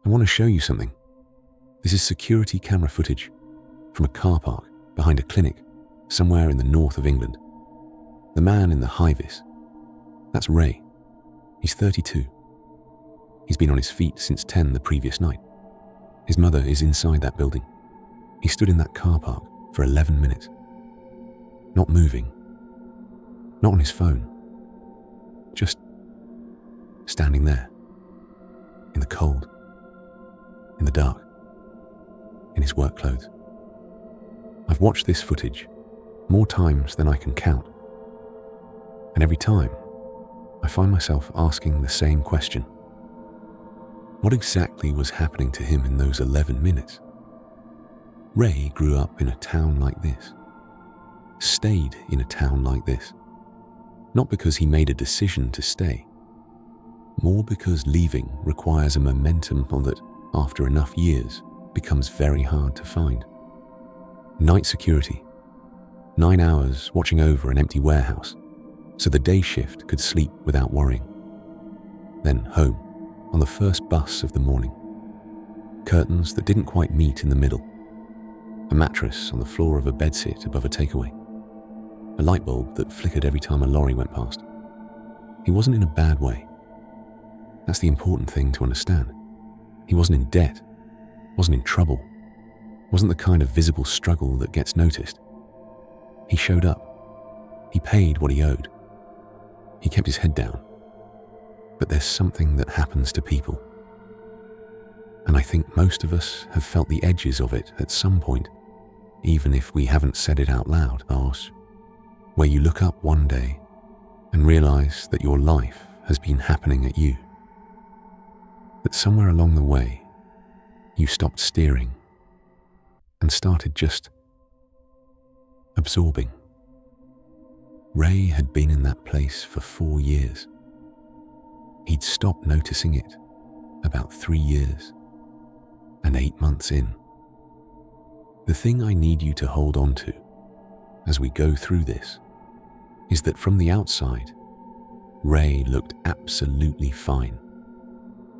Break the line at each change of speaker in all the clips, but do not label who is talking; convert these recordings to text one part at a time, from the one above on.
I want to show you something. This is security camera footage from a car park behind a clinic somewhere in the north of England. The man in the high-vis, that's Ray. He's 32. He's been on his feet since 10 the previous night. His mother is inside that building. He stood in that car park for 11 minutes. Not moving. Not on his phone. Just standing there. In the cold. In the dark. In his work clothes. I've watched this footage more times than I can count. And every time, I find myself asking the same question. What exactly was happening to him in those 11 minutes? Ray grew up in a town like this. Stayed in a town like this. Not because he made a decision to stay. More because leaving requires a momentum that, after enough years, becomes very hard to find. Night security. 9 hours watching over an empty warehouse, so the day shift could sleep without worrying. Then home, on the first bus of the morning. Curtains that didn't quite meet in the middle. A mattress on the floor of a bedsit above a takeaway. A light bulb that flickered every time a lorry went past. He wasn't in a bad way. That's the important thing to understand. He wasn't in debt, wasn't in trouble, wasn't the kind of visible struggle that gets noticed. He showed up. He paid what he owed. He kept his head down. But there's something that happens to people. And I think most of us have felt the edges of it at some point, even if we haven't said it out loud, where you look up one day and realize that your life has been happening at you. That somewhere along the way, you stopped steering and started just absorbing. Ray had been in that place for 4 years. He'd stopped noticing it about 3 years and 8 months in. The thing I need you to hold on to as we go through this is that from the outside, Ray looked absolutely fine.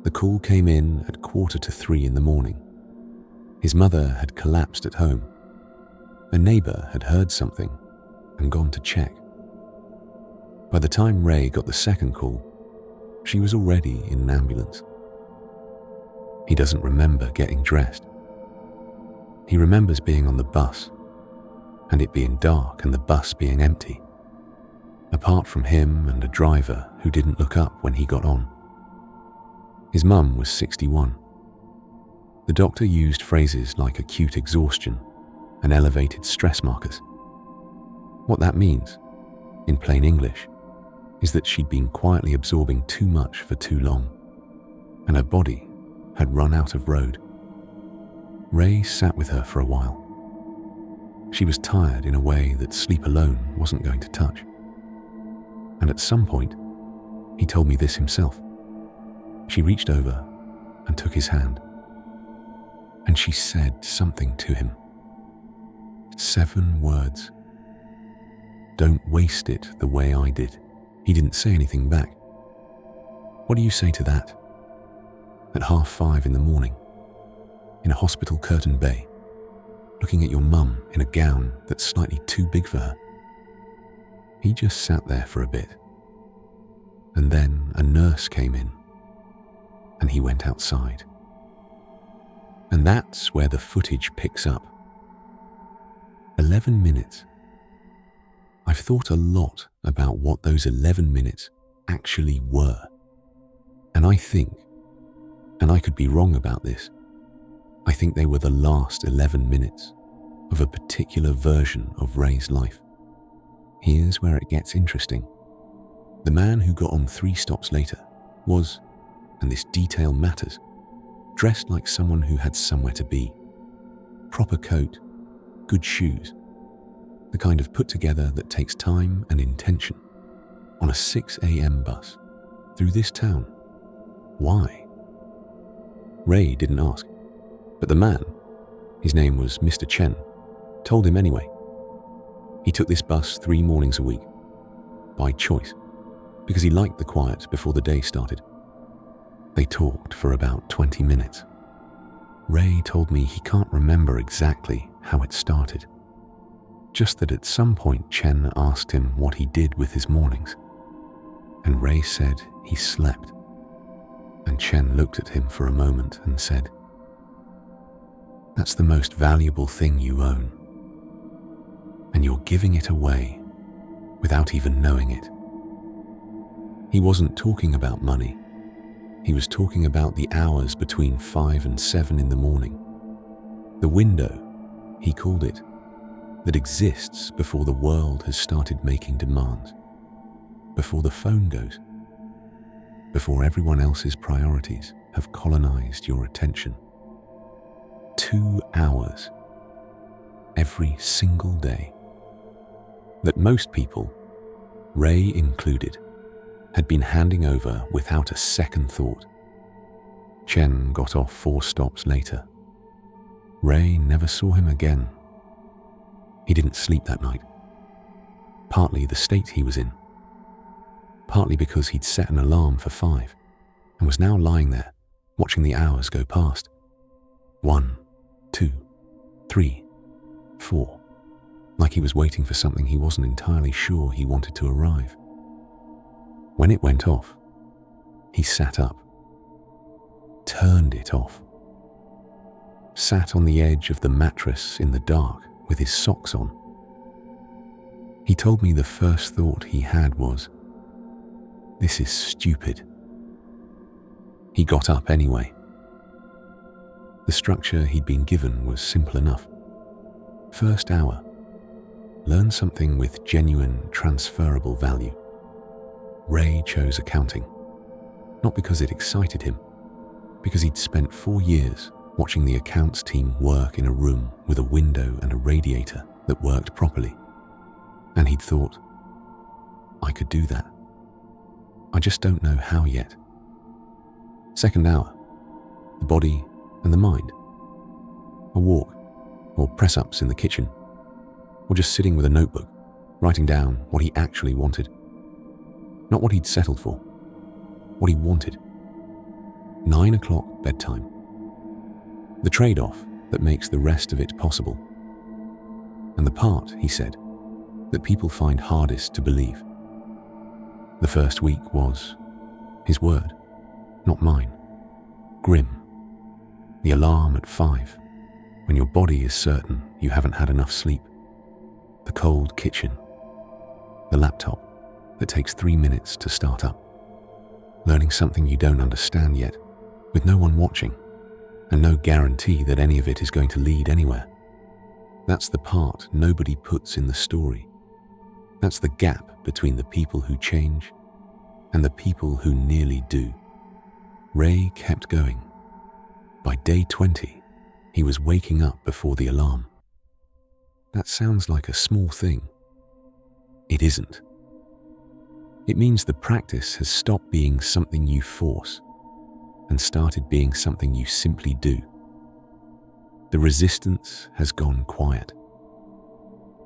The call came in at 2:45 in the morning. His mother had collapsed at home. A neighbor had heard something and gone to check. By the time Ray got the second call, she was already in an ambulance. He doesn't remember getting dressed. He remembers being on the bus, and it being dark and the bus being empty, apart from him and a driver who didn't look up when he got on. His mum was 61. The doctor used phrases like acute exhaustion and elevated stress markers. What that means, in plain English, is that she'd been quietly absorbing too much for too long, and her body had run out of road. Ray sat with her for a while. She was tired in a way that sleep alone wasn't going to touch. And at some point, he told me this himself. She reached over and took his hand, and she said something to him. 7 words. Don't waste it the way I did. He didn't say anything back. What do you say to that? At 5:30 in the morning, in a hospital curtain bay, looking at your mum in a gown that's slightly too big for her. He just sat there for a bit. And then a nurse came in, and he went outside. And that's where the footage picks up. 11 minutes. I've thought a lot about what those 11 minutes actually were. And I think, and I could be wrong about this, I think they were the last 11 minutes of a particular version of Ray's life. Here's where it gets interesting. The man who got on 3 stops later was, and this detail matters, dressed like someone who had somewhere to be. Proper coat, good shoes, the kind of put together that takes time and intention. On a 6 a.m. bus, through this town. Why? Ray didn't ask, but the man, his name was Mr. Chen, told him anyway. He took this bus 3 mornings a week, by choice, because he liked the quiet before the day started. They talked for about 20 minutes. Ray told me he can't remember exactly how it started, just that at some point Chen asked him what he did with his mornings, and Ray said he slept, and Chen looked at him for a moment and said, "That's the most valuable thing you own, and you're giving it away without even knowing it." He wasn't talking about money. He was talking about the hours between 5 and 7 in the morning. The window, he called it, that exists before the world has started making demands, before the phone goes, before everyone else's priorities have colonized your attention. 2 hours every single day that most people, Ray included, had been handing over without a second thought. Chen got off 4 stops later. Ray never saw him again. He didn't sleep that night. Partly the state he was in. Partly because he'd set an alarm for 5 and was now lying there, watching the hours go past. 1, 2, 3, 4. Like he was waiting for something he wasn't entirely sure he wanted to arrive. When it went off, he sat up, turned it off, sat on the edge of the mattress in the dark with his socks on. He told me the first thought he had was, "This is stupid." He got up anyway. The structure he'd been given was simple enough. First hour, learn something with genuine transferable value. Ray chose accounting, not because it excited him, because he'd spent 4 years watching the accounts team work in a room with a window and a radiator that worked properly. And he'd thought, I could do that. I just don't know how yet. Second hour, the body and the mind. A walk, or press-ups in the kitchen, or just sitting with a notebook, writing down what he actually wanted. Not what he'd settled for, what he wanted. 9 o'clock bedtime. The trade-off that makes the rest of it possible. And the part, he said, that people find hardest to believe. The first week was his word, not mine. Grim. The alarm at 5, when your body is certain you haven't had enough sleep. The cold kitchen. The laptop that takes 3 minutes to start up. Learning something you don't understand yet, with no one watching, and no guarantee that any of it is going to lead anywhere. That's the part nobody puts in the story. That's the gap between the people who change and the people who nearly do. Ray kept going. By day 20, he was waking up before the alarm. That sounds like a small thing. It isn't. It means the practice has stopped being something you force and started being something you simply do. The resistance has gone quiet.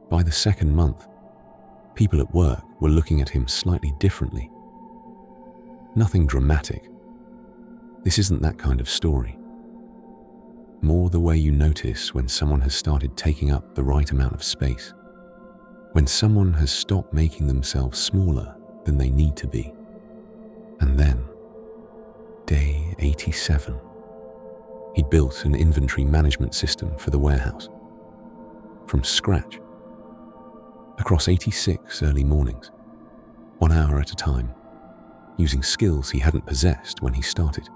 By the second month, people at work were looking at him slightly differently. Nothing dramatic. This isn't that kind of story. More the way you notice when someone has started taking up the right amount of space. When someone has stopped making themselves smaller than they need to be. And then, day 87, he'd built an inventory management system for the warehouse. From scratch. Across 86 early mornings, 1 hour at a time, using skills he hadn't possessed when he started.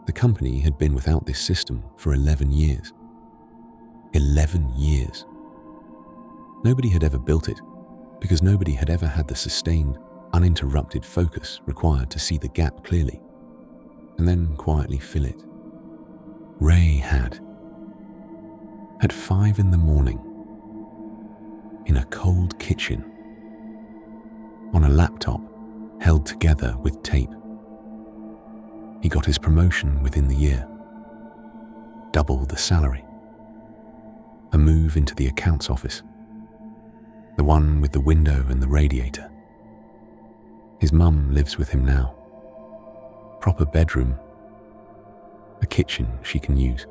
The company had been without this system for 11 years. 11 years. Nobody had ever built it, because nobody had ever had the sustained, uninterrupted focus required to see the gap clearly, and then quietly fill it. Ray had. At 5 in the morning, in a cold kitchen, on a laptop held together with tape. He got his promotion within the year. Double the salary. A move into the accounts office. The one with the window and the radiator. His mum lives with him now. Proper bedroom. a kitchen she can use,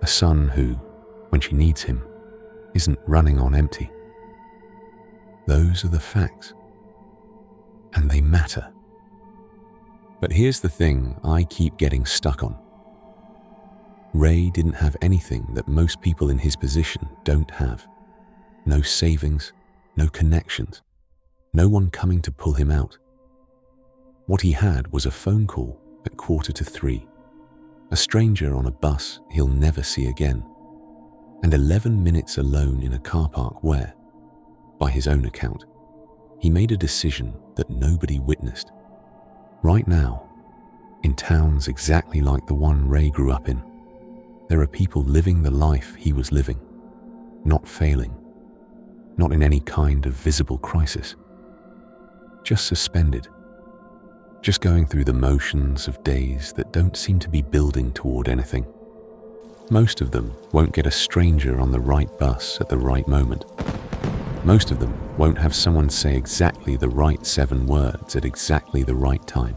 a son who, when she needs him, isn't running on empty. Those are the facts, and they matter. But here's the thing I keep getting stuck on. Ray didn't have anything that most people in his position don't have. No savings, no connections, no one coming to pull him out. What he had was a phone call at 2:45, a stranger on a bus he'll never see again, and 11 minutes alone in a car park where, by his own account, he made a decision that nobody witnessed. Right now, in towns exactly like the one Ray grew up in, there are people living the life he was living, not failing, not in any kind of visible crisis, just suspended, just going through the motions of days that don't seem to be building toward anything. Most of them won't get a stranger on the right bus at the right moment. Most of them won't have someone say exactly the right 7 words at exactly the right time.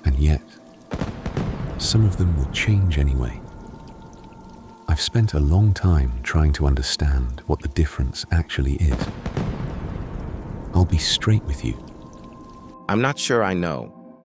And yet, some of them will change anyway. I've spent a long time trying to understand what the difference actually is. I'll be straight with you.
I'm not sure I know.